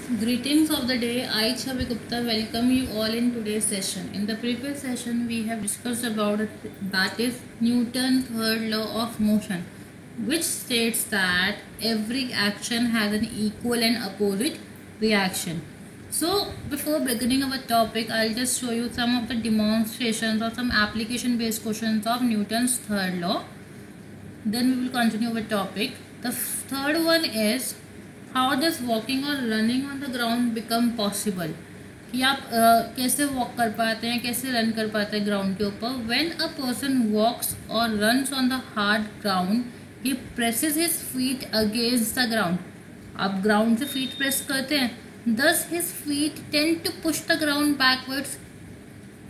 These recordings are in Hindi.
Greetings of the day. I, Chavi Gupta, welcome you all in today's session. In the previous session, we have discussed about that is Newton's third law of motion, which states that every action has an equal and opposite reaction. So, before beginning our topic, I'll just show you some of the demonstrations or some application-based questions of Newton's third law. Then we will continue our topic. The third one is how does walking और running on the ground become possible, कि आप कैसे वॉक कर पाते हैं, कैसे रन कर पाते हैं ग्राउंड के ऊपर. व्हेन अ पर्सन वॉक्स और runs on the hard ground he presses his feet against the ground. आप ग्राउंड से फीट प्रेस करते हैं, thus his feet tend to push the ground backwards,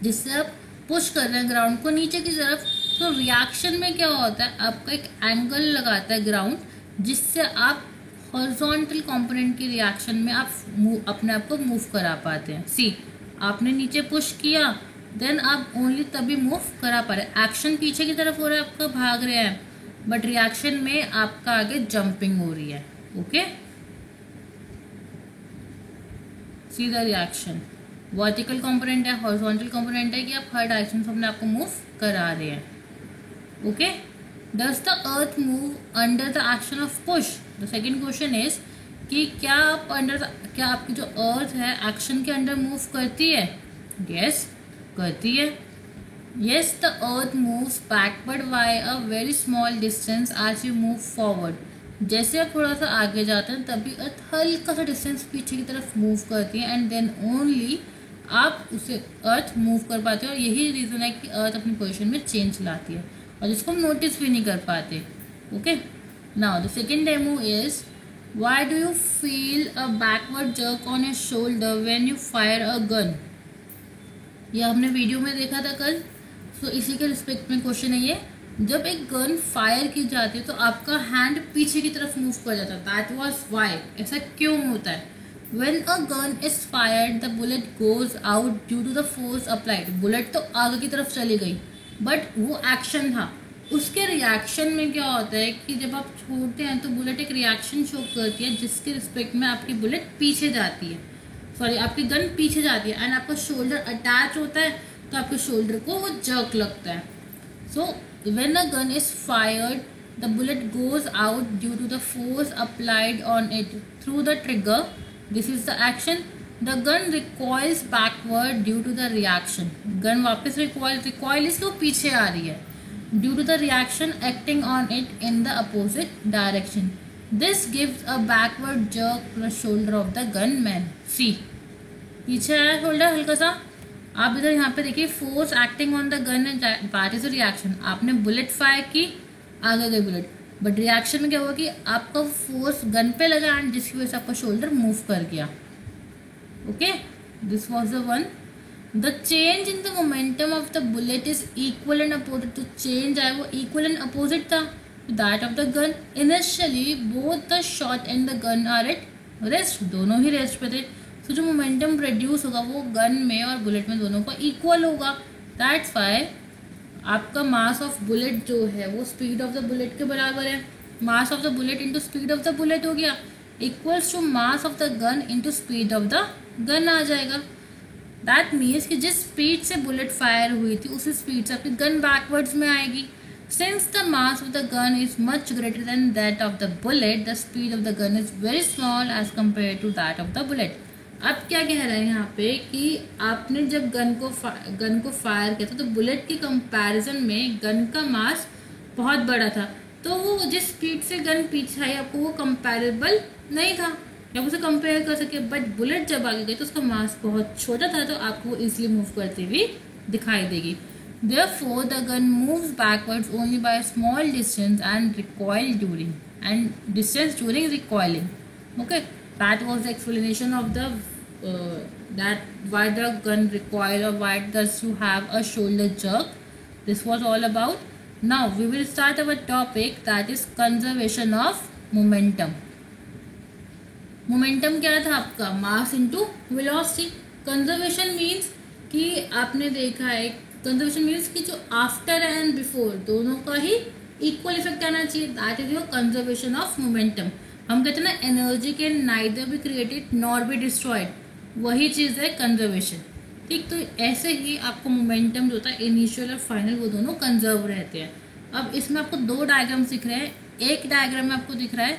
जिससे आप पुश कर रहे हैं ग्राउंड को नीचे की तरफ. तो रिएक्शन में क्या होता है, आपका एक एंगल लगाता है ग्राउंड, जिससे आप हॉरिजॉन्टल कंपोनेंट की रिएक्शन में आप अपने आप को मूव करा पाते हैं. सी, आपने नीचे पुश किया, देन आप ओनली तभी मूव करा पा रहे हैं. एक्शन पीछे की तरफ हो रहा है, आपका भाग रहे हैं, बट रिएक्शन में आपका आगे जंपिंग हो रही है. Okay, see the reaction. Vertical component है, हॉरिजॉन्टल कंपोनेंट है कि आप हर डायरेक्शन से अपने आप को मूव करा रहे हैं. Okay, does the earth move under the action of push. The second question is कि क्या आपकी जो अर्थ है एक्शन के अंडर मूव करती है. यस, करती है. Yes, the earth moves backward by a very small distance as you move forward. जैसे आप थोड़ा सा आगे जाते हैं तभी अर्थ हल्का सा डिस्टेंस पीछे की तरफ मूव करती है, एंड देन ओनली आप उसे अर्थ मूव कर पाते हो. और यही रीज़न है कि अर्थ अपनी पोजिशन में चेंज लाती है और जिसको हम नोटिस भी नहीं कर पाते. Okay, now the second demo is why do you feel a backward jerk on your shoulder when you fire a gun. ये हमने वीडियो में देखा था कल. सो इसी के रिस्पेक्ट में क्वेश्चन है ये. जब एक गन फायर की जाती है तो आपका हैंड पीछे की तरफ मूव कर जाता है. That was why. ऐसा क्यों होता है? When a gun is fired, the bullet goes out due to the force applied. Bullet तो आगे की तरफ चली गई, बट वो एक्शन था. उसके रिएक्शन में क्या होता है कि जब आप छोड़ते हैं तो बुलेट एक रिएक्शन शो करती है, जिसके रिस्पेक्ट में आपकी बुलेट पीछे जाती है, सॉरी आपकी गन पीछे जाती है, एंड आपका शोल्डर अटैच होता है तो आपके शोल्डर को वो जर्क लगता है. So when a gun is fired, the bullet goes out due to the force applied on it through the trigger. This is the action. The gun recoils backward due to the reaction. Gun वापस recoil इसलिए पीछे आ रही है, due to the reaction acting on it in the opposite direction. This gives a backward jerk to the shoulder of the gunman. See, पीछे आया शोल्डर हल्का सा. आप इधर यहाँ पे देखिए, force acting on the gun and that is reaction. आपने बुलेट फायर की, आगे गई बुलेट, बट रिएक्शन में क्या हुआ कि आपका फोर्स गन पे लगा एंड जिसकी वजह से आपका शोल्डर मूव कर गया. Okay, this was the one. The change in the momentum of the bullet is equal and opposite. तो चेंज आया वो इक्वल एंड अपोजिट था that of the gun. Initially both the shot and the gun are at rest. दोनों ही रेस्ट पे थे. तो जो मोमेंटम प्रोड्यूस होगा वो गन में और बुलेट में दोनों का इक्वल होगा. दैट्स वाई आपका मास ऑफ बुलेट जो है वो स्पीड ऑफ द बुलेट के बराबर है. Mass of the bullet into speed of the bullet हो गया, equals to mass of the gun into speed of the gun आ जाएगा. दैट मीन्स कि जिस स्पीड से बुलेट फायर हुई थी उसी स्पीड से आपकी गन बैकवर्ड्स में आएगी. Since the mass of the gun is much greater than that of the bullet, the speed of the gun is very small as compare to that of the bullet. अब क्या कह रहे हैं यहाँ पे कि आपने जब गन को फायर किया था तो बुलेट की कंपैरिजन में गन का मास बहुत बड़ा था, तो वो जिस स्पीड से गन पीछे आई आपको वो कंपैरेबल नहीं था, आप उसे कंपेयर कर सके. बट बुलेट जब आगे गई तो उसका मास बहुत छोटा था, तो आपको वो इजिली मूव करती हुई दिखाई देगी. Therefore, the gun moves backwards only by a small distance and distance during recoiling. Okay, that was the explanation of the that why the gun recoil or why does you have a shoulder jerk. This was all about. Now we will start our topic, that is conservation of momentum. Momentum क्या था आपका? mass into velocity. Conservation means कि आपने देखा है, कंजर्वेशन मीन्स कि जो आफ्टर एंड बिफोर दोनों का ही इक्वल इफेक्ट आना चाहिए. That is your conservation of momentum. हम कहते हैं ना energy can neither be created nor be destroyed, वही चीज़ है कंजर्वेशन। ठीक, तो ऐसे ही आपको मोमेंटम जो होता है इनिशियल और फाइनल वो दोनों कंजर्व रहते हैं। अब इसमें आपको दो डायग्राम दिख रहे हैं। एक डायग्राम में आपको दिख रहा है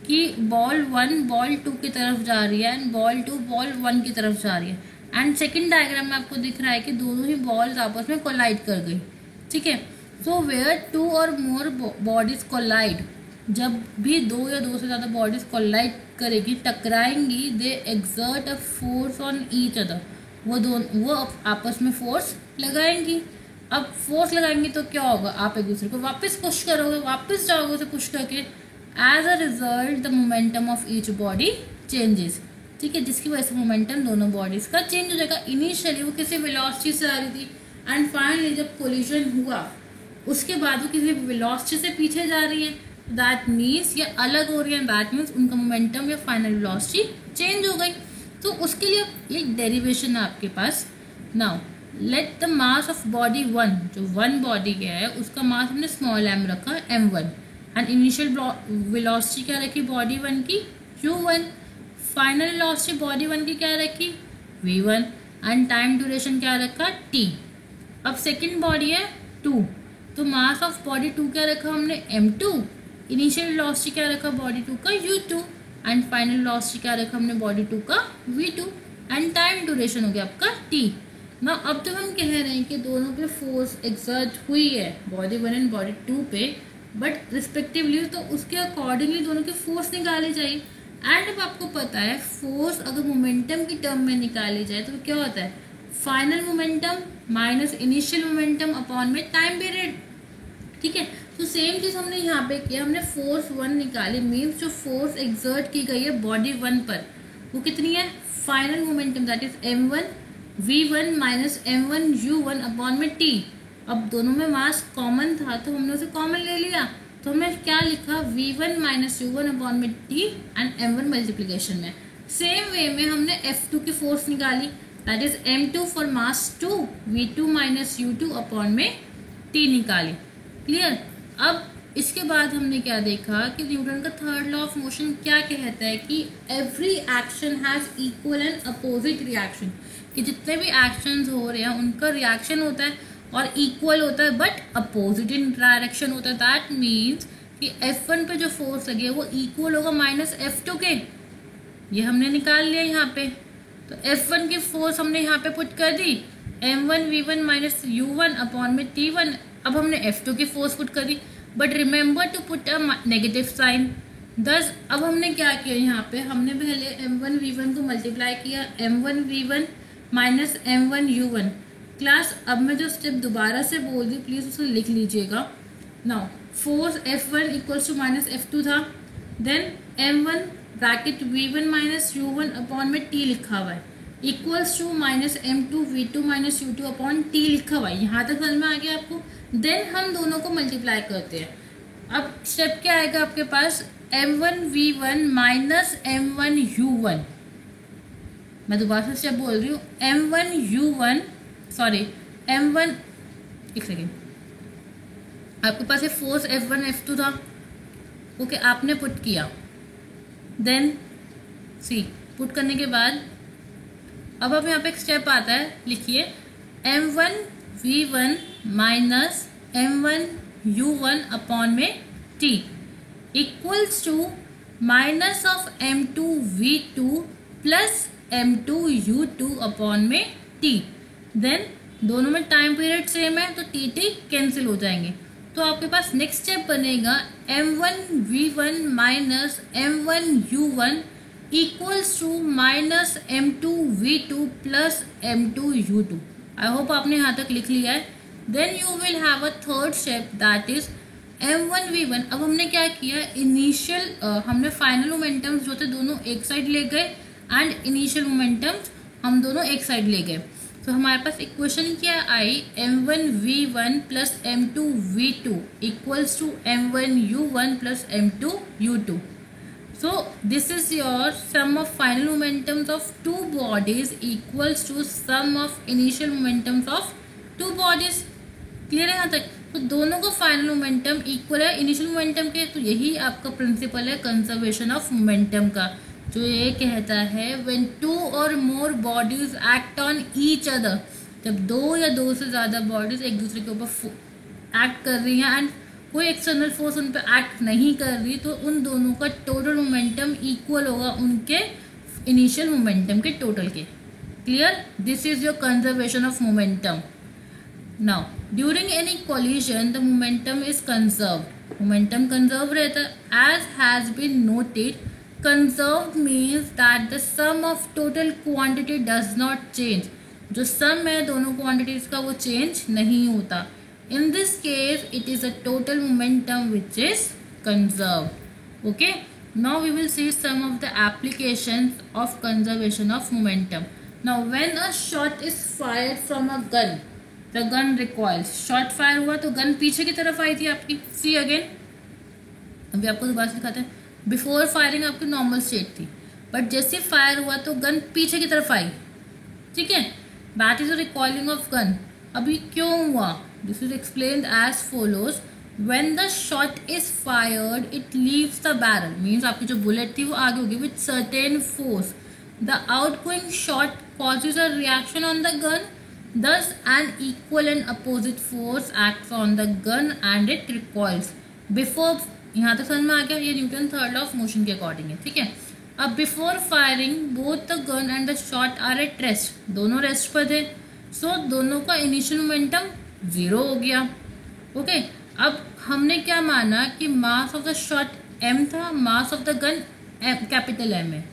कि बॉल 1 बॉल 2 की तरफ जा रही है एंड बॉल 2 बॉल 1 की तरफ जा रही है, एंड सेकंड डायग्राम में आपको दिख रहा है कि दोनों ही बॉल्स आपस में कोलाइड कर गई। ठीक है, सो वेयर 2 और मोर बॉडीज कोलाइड, जब भी 2 या 2 से ज़्यादा बॉडीज कोलाइड करेगी, टकराएंगी, they exert a force on each other, वो आपस में फोर्स लगाएंगी। अब फोर्स लगाएंगे तो क्या होगा, आप एक दूसरे को वापस पुश करोगे, वापस जाओगे उसे पुश करके, as a result the momentum of each body changes. ठीक है, जिसकी वजह से मोमेंटम दोनों बॉडीज का चेंज हो जाएगा। इनिशियली वो किसी वेलोसिटी से आ रही थी एंड फाइनली जब कोलिजन हुआ उसके बाद वो किसी वेलोसिटी से पीछे जा रही है, दैट मीन्स ये अलग हो रही है, दैट मीन्स उनका मोमेंटम या फाइनल वेलोसिटी चेंज हो गई। तो उसके लिए एक डेरिवेशन है आपके पास। Now let the mass of body 1, जो 1 बॉडी क्या है उसका मास हमने स्मॉल m रखा m1, एंड इनिशियल वेलोसिटी क्या रखी बॉडी 1 की u1, फाइनल वेलोसिटी बॉडी 1 की क्या रखी v1, एंड टाइम ड्यूरेशन क्या रखा t। अब सेकेंड बॉडी है 2, तो मास ऑफ बॉडी 2 क्या रखा हमने m2, इनिशियल वेलोसिटी क्या रखा बॉडी 2 का u2, एंड फाइनल वेलोसिटी क्या रखा हमने बॉडी 2 का v2, एंड टाइम ड्यूरेशन हो गया आपका t। ना अब तो हम कह रहे हैं कि दोनों पे फोर्स एक्सर्ट हुई है बॉडी 1 एंड बॉडी 2 पे, बट रिस्पेक्टिवली, तो उसके अकॉर्डिंगली दोनों की फोर्स निकाली जाए। एंड अब आपको पता है फोर्स अगर मोमेंटम की टर्म में निकाली जाए तो क्या होता है, final momentum minus initial momentum upon में टाइम पीरियड। ठीक है, तो सेम चीज हमने यहाँ पे किया, हमने फोर्स 1 निकाली, मीन्स जो फोर्स एक्सर्ट की गई है बॉडी 1 पर वो कितनी है, final momentum that is m1 v1 minus m1 u1 upon में t। अब दोनों में मास कॉमन था तो हमने उसे कॉमन ले लिया, तो हमने क्या लिखा v1 माइनस u1 अपॉन में t एंड m1 मल्टीप्लीकेशन में। सेम वे में हमने f2 की फोर्स निकाली, that is m2 for mass 2 v2 minus u2 upon में t निकाली। क्लियर। अब इसके बाद हमने क्या देखा कि न्यूटन का थर्ड लॉ ऑफ मोशन क्या कहता है कि every action has equal and opposite reaction, कि जितने भी एक्शंस हो रहे हैं उनका रिएक्शन होता है और इक्वल होता है बट अपोजिट इन डायरेक्शन होता है। दैट मीन्स कि F1 पे जो फोर्स लगे वो इक्वल होगा माइनस F2 के, ये हमने निकाल लिया यहाँ पे। तो F1 की फोर्स हमने यहाँ पे पुट कर दी m1 v1 minus u1 upon में t1। अब हमने F2 की फोर्स पुट कर दी, but remember to put a negative sign. Thus अब हमने क्या किया, यहाँ पे हमने पहले m1 v1 को मल्टीप्लाई किया m1 v1 minus m1 u1। Class अब मैं जो स्टेप दोबारा से बोल दी प्लीज उसे लिख लीजिएगा। Now force F1 equals to minus F2 था, then m1 bracket v1 minus u1 upon में t लिखा हुआ है equals to minus m2 v2 minus u2 upon t लिखा हुआ है। यहाँ तक समझ में आ गया आपको। देन हम दोनों को मल्टीप्लाई करते हैं। अब स्टेप क्या आएगा आपके पास, m1 v1 minus m1 u1। मैं दोबारा से स्टेप बोल रही हूँ, m1 u1 सॉरी m1 एक सेकेंड, आपके पास ये फोर्स F1 F2 था, ओके आपने पुट किया, देन सी पुट करने के बाद अब यहाँ पे एक स्टेप आता है, लिखिए m1 v1 minus m1 u1 upon में t equals to minus of m2 v2 plus m2 u2 upon में t। देन दोनों में टाइम पीरियड सेम है तो tt कैंसिल हो जाएंगे। तो आपके पास नेक्स्ट स्टेप बनेगा m1 v1 minus m1 u1 equals to minus m2 v2 plus m2 u2। I hope आपने यहाँ तक लिख लिया है। Then you will have a third step that is m1 v1। अब हमने क्या किया, इनिशियल हमने फाइनल मोमेंटम्स जो थे दोनों एक साइड ले गए एंड इनिशियल मोमेंटम्स हम दोनों एक साइड ले गए। तो हमारे पास इक्वेशन क्या आई, m1 v1 plus m2 v2 equals to m1 u1 plus m2 u2। So this is your sum of final momentums of two bodies equals to sum of initial momentums of two bodies। Clear है यहाँ तक। तो दोनों का फाइनल मोमेंटम इक्वल है इनिशियल मोमेंटम के। तो यही आपका प्रिंसिपल है कंजर्वेशन ऑफ मोमेंटम का, जो ये कहता है व्हेन 2 और more bodies act on each other, जब 2 या 2 से ज़्यादा बॉडीज एक दूसरे के ऊपर एक्ट कर रही हैं एंड कोई एक्सटर्नल फोर्स उन पर एक्ट नहीं कर रही, तो उन दोनों का टोटल मोमेंटम इक्वल होगा उनके इनिशियल मोमेंटम के टोटल के। Clear? This is your conservation of momentum. Now during any collision the momentum is conserved, momentum conserve रहता है। As has been noted, conserved means that the sum of total quantity does not change, जो सम है दोनों क्वांटिटीज का वो चेंज नहीं होता। In this case, it is a total momentum which is conserved. Okay. Now we will see some of the applications of conservation of momentum. Now, when a shot is fired from a gun, the gun recoils. Shot fire हुआ तो गन पीछे की तरफ आई थी आपकी. See again. अभी आपको दोबारा से दिखाते हैं. Before firing आपकी नॉर्मल स्टेट थी, बट जैसे फायर हुआ तो गन पीछे की तरफ आई. ठीक है. That is the recoiling of gun. अभी क्यों हुआ? This is explained as follows. When the shot is fired, it leaves the barrel. Means आपकी जो बुलेट थी वो आगे होगी with certain force. The outgoing shot causes a reaction on the gun. Thus, an equal and opposite force acts on the gun and it recoils. Before यहाँ तक समझ में आ गया, ये Newton third law of motion के अकॉर्डिंग है. ठीक है. अब before firing both the gun and the shot are at rest, दोनों रेस्ट पर थे. सो दोनों का इनिशियल मोमेंटम 0 हो गया. ओके. अब हमने क्या माना कि मास ऑफ द शॉट m था, मास of the gun capital M है.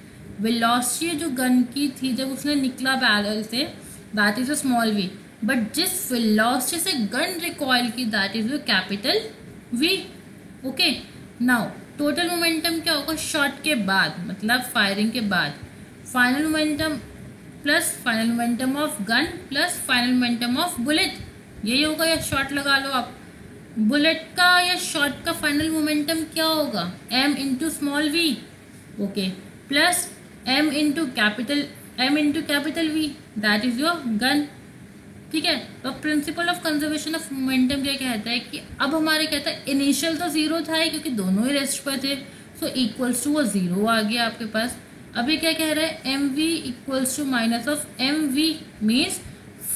वेलोसिटी जो गन की थी जब उसने निकला बैरल से, that is a small v, but जिस वेलोसिटी से गन रिकॉइल की that is capital v. Okay. Now total momentum क्या होगा शॉट के बाद, मतलब फायरिंग के बाद. Final momentum plus final momentum of gun plus final momentum of bullet, यही होगा. या शॉट लगा लो आप. बुलेट का या शॉट का फाइनल मोमेंटम क्या होगा? m into small v. Okay. Plus m into capital v, that is your gun. ठीक है. तो principle of conservation of momentum क्या कहता है कि अब हमारे कहता है इनिशियल तो 0 था ही क्योंकि दोनों ही रेस्ट पर थे, सो इक्वल्स टू वो 0 आ गया आपके पास. अभी क्या कह रहा है? mv equals to minus of mv means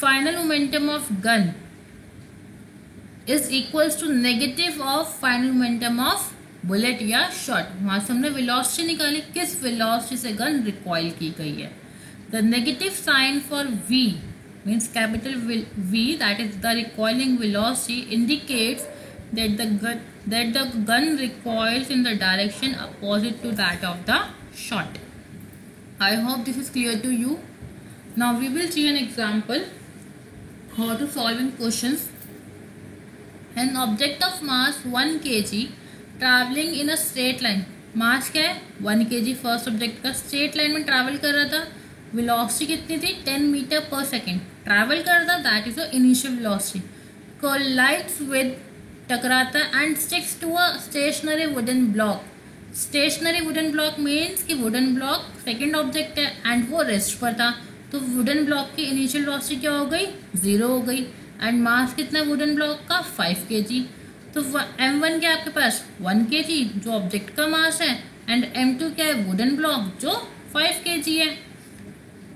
final momentum of gun is equals to negative of final momentum of bullet या शॉट. वहां से हमने वेलोसिटी निकाली, किस वेलोसिटी से गन रिकॉइल की गई है. The negative sign for v means capital V, that is the recoiling velocity, indicates that the gun recoils in the direction opposite to that of the shot. I hope this is clear to you. Now we will see an example how to solve in questions. An object of mass 1 kg traveling in a straight line. मास क्या है? 1 kg. फर्स्ट ऑब्जेक्ट का स्ट्रेट लाइन में ट्रैवल कर रहा था. वेलोसिटी कितनी थी? 10 मीटर पर सेकेंड ट्रैवल कर रहा था, that is the initial velocity. Collides with टकराता and sticks to a stationary wooden block. Stationary wooden block means कि वुडन ब्लॉक सेकेंड ऑब्जेक्ट है एंड वो रेस्ट पर था, तो वुडन ब्लॉक की इनिशियल वेलोसिटी क्या हो गई? 0 हो गई. एंड मास कितना वुडन ब्लॉक का? 5 kg. तो m1 क्या है आपके पास? 1 kg जो ऑब्जेक्ट का मास है, एंड m2 क्या है? वुडन ब्लॉक जो 5 kg है.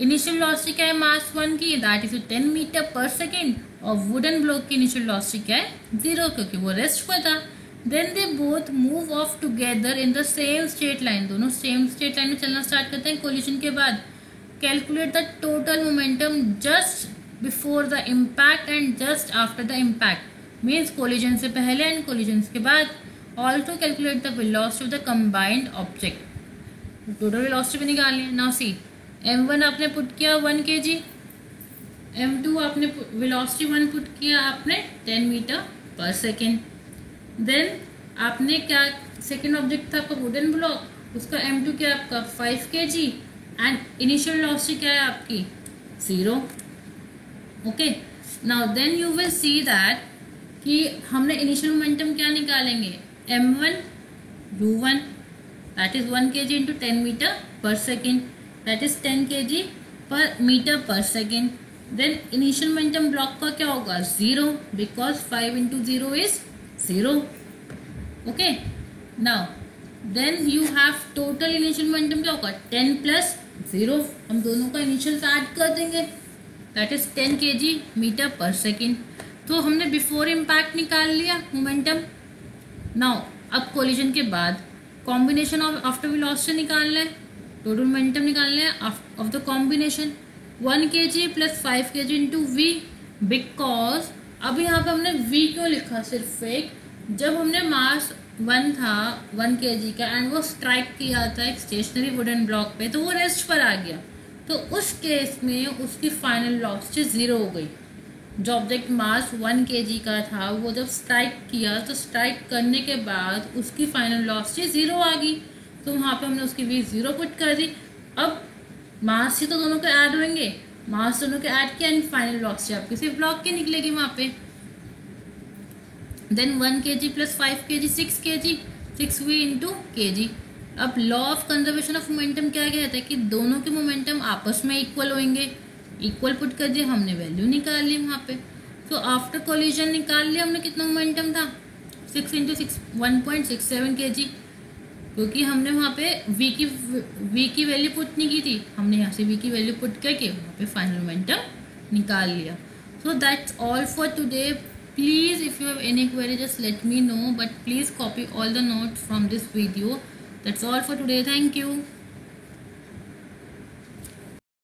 इनिशियल वेलोसिटी क्या है मास 1 की? That is 10 metre per second. और वुडन ब्लॉक की इनिशियल वेलोसिटी क्या है? 0, क्योंकि वो रेस्ट पर था. Then they both move off together in the same straight line. दोनों सेम स्ट्रेट लाइन में चलना स्टार्ट करते हैं कोलिजन के बाद. Calculate the total momentum just before the impact and just after the impact means collision से पहले एंड कोलिजन के बाद. Also calculate the velocity of the combined object. Total velocity भी निकालनी है. नाउ सी m1 आपने पुट किया 1 kg, m2 आपने वेलोसिटी 1 पुट किया आपने 10 मीटर पर सेकेंड. देन आपने क्या, सेकेंड ऑब्जेक्ट था आपका वुडन ब्लॉक, उसका m2 क्या है आपका 5 kg एंड इनिशियल वेलोसिटी क्या है आपकी? 0. Okay. Now then you will see that कि हमने इनिशियल मोमेंटम क्या निकालेंगे? m1 u1 that is 1 kg into 10 metre per second, that is 10 kg per meter per second. Then initial momentum block का क्या होगा 0 बिकॉज 5 into 0 इज 0. Okay now then you have total initial momentum क्या होगा 10 plus 0. हम दोनों का इनिशियल ऐड कर देंगे दैट इज 10 kg/s. तो हमने बिफोर इम्पैक्ट निकाल लिया मोमेंटम. नाउ अब कोलिजन के बाद कॉम्बिनेशन ऑफ आफ्टर वेलोसिटी निकालना है, टोटल मोमेंटम निकालना है of the combination 1 kg + 5 kg into V. Because अब यहाँ पे हमने v क्यों लिखा, सिर्फ एक जब हमने मास 1 था 1 kg का एंड वो स्ट्राइक किया था एक स्टेशनरी वुडन ब्लॉक पे, तो वो रेस्ट पर आ गया. तो उस केस में उसकी फाइनल वेलोसिटी 0 हो गई. जो ऑब्जेक्ट मास 1 kg का था वो जब स्ट्राइक किया तो स्ट्राइक करने के बाद उसकी फाइनल वेलोसिटी 0 आ गई. तो वहाँ पे हमने उसकी v 0 पुट कर दी. अब मास ही तो दोनों के ऐड होंगे, मास दोनों के ऐड किया एंड फाइनल वेलोसिटी आपकी सिर्फ ब्लॉक की निकलेगी वहाँ पे. Then 1 kg + 5 kg 6 kg 6v into kg. अब law of conservation of momentum क्या कहता है कि दोनों के मोमेंटम आपस में इक्वल होंगे. इक्वल पुट कर दिया, हमने वैल्यू निकाल ली वहाँ पे. तो आफ्टर कोलिजन निकाल लिया हमने कितना मोमेंटम था 6 into 6 1.67 kg, क्योंकि हमने वहाँ पे v की वैल्यू पुट नहीं की थी, हमने यहाँ से v की वैल्यू पुट करके वहाँ पे फाइनल मोमेंटम निकाल लिया. So that's all for today. Please, if you have any query, just let me know. But please copy all the notes from this video. That's all for today. Thank you.